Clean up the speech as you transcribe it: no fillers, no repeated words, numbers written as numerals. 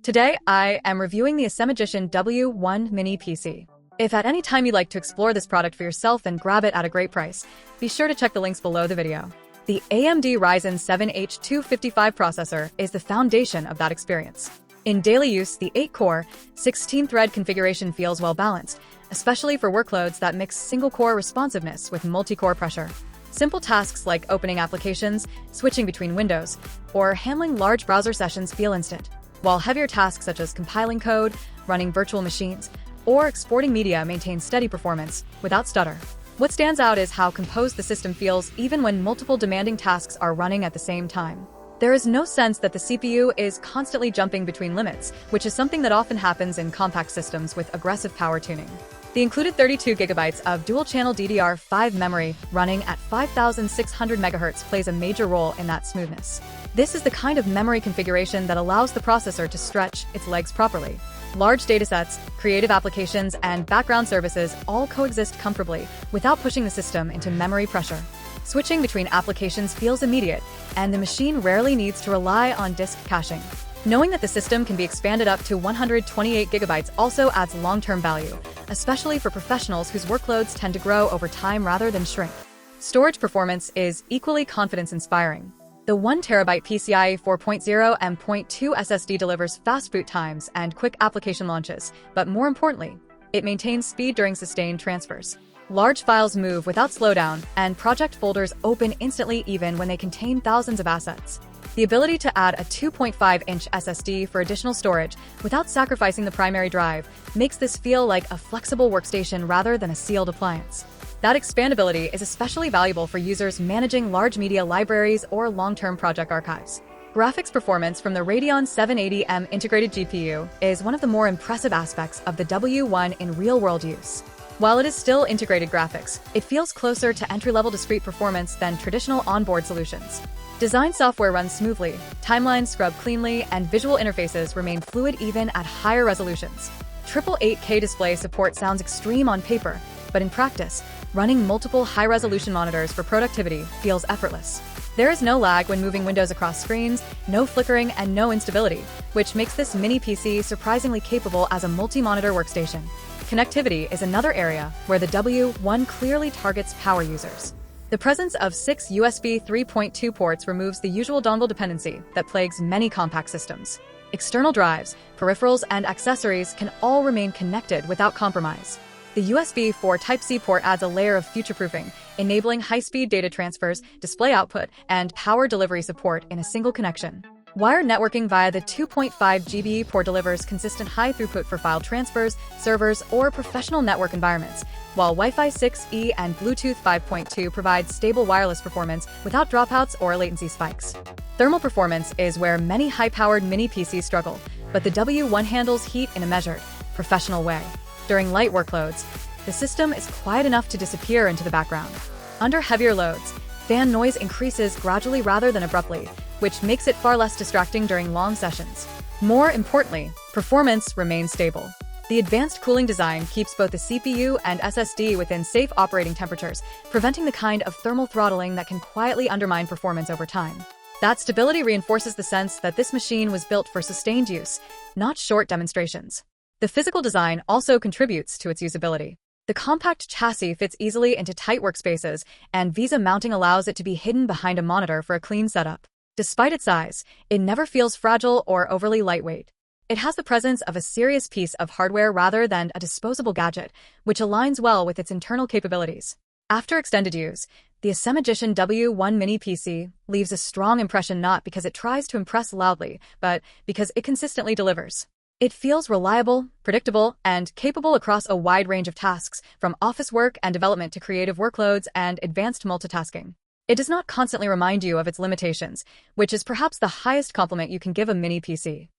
Today, I am reviewing the ACEMAGICIan W1 Mini PC. If at any time you'd like to explore this product for yourself and grab it at a great price, be sure to check the links below the video. The AMD Ryzen 780M processor is the foundation of that experience. In daily use, the 8-core, 16-thread configuration feels well-balanced, especially for workloads that mix single-core responsiveness with multi-core pressure. Simple tasks like opening applications, switching between windows, or handling large browser sessions feel instant, while heavier tasks such as compiling code, running virtual machines, or exporting media maintain steady performance without stutter. What stands out is how composed the system feels even when multiple demanding tasks are running at the same time. There is no sense that the CPU is constantly jumping between limits, which is something that often happens in compact systems with aggressive power tuning. The included 32GB of dual-channel DDR5 memory running at 5600 MHz plays a major role in that smoothness. This is the kind of memory configuration that allows the processor to stretch its legs properly. Large datasets, creative applications, and background services all coexist comfortably without pushing the system into memory pressure. Switching between applications feels immediate, and the machine rarely needs to rely on disk caching. Knowing that the system can be expanded up to 128GB also adds long-term value, especially for professionals whose workloads tend to grow over time rather than shrink. Storage performance is equally confidence-inspiring. The 1TB PCIe 4.0 M.2 SSD delivers fast boot times and quick application launches, but more importantly, it maintains speed during sustained transfers. Large files move without slowdown, and project folders open instantly even when they contain thousands of assets. The ability to add a 2.5-inch SSD for additional storage without sacrificing the primary drive makes this feel like a flexible workstation rather than a sealed appliance. That expandability is especially valuable for users managing large media libraries or long-term project archives. Graphics performance from the Radeon 780M integrated GPU is one of the more impressive aspects of the W1 in real-world use. While it is still integrated graphics, it feels closer to entry-level discrete performance than traditional onboard solutions. Design software runs smoothly, timelines scrub cleanly, and visual interfaces remain fluid even at higher resolutions. Triple 8K display support sounds extreme on paper, but in practice, running multiple high-resolution monitors for productivity feels effortless. There is no lag when moving windows across screens, no flickering, and no instability, which makes this mini PC surprisingly capable as a multi-monitor workstation. Connectivity is another area where the W1 clearly targets power users. The presence of 6 USB 3.2 ports removes the usual dongle dependency that plagues many compact systems. External drives, peripherals, and accessories can all remain connected without compromise. The USB 4 Type-C port adds a layer of future-proofing, enabling high-speed data transfers, display output, and power delivery support in a single connection. Wired networking via the 2.5 GB port delivers consistent high throughput for file transfers, servers, or professional network environments, while Wi-Fi 6E and Bluetooth 5.2 provide stable wireless performance without dropouts or latency spikes. Thermal performance is where many high-powered mini PCs struggle, but the W1 handles heat in a measured, professional way. During light workloads, the system is quiet enough to disappear into the background. Under heavier loads, fan noise increases gradually rather than abruptly, which makes it far less distracting during long sessions. More importantly, performance remains stable. The advanced cooling design keeps both the CPU and SSD within safe operating temperatures, preventing the kind of thermal throttling that can quietly undermine performance over time. That stability reinforces the sense that this machine was built for sustained use, not short demonstrations. The physical design also contributes to its usability. The compact chassis fits easily into tight workspaces, and VESA mounting allows it to be hidden behind a monitor for a clean setup. Despite its size, it never feels fragile or overly lightweight. It has the presence of a serious piece of hardware rather than a disposable gadget, which aligns well with its internal capabilities. After extended use, the ACEMAGICIan W1 Mini PC leaves a strong impression not because it tries to impress loudly, but because it consistently delivers. It feels reliable, predictable, and capable across a wide range of tasks, from office work and development to creative workloads and advanced multitasking. It does not constantly remind you of its limitations, which is perhaps the highest compliment you can give a mini PC.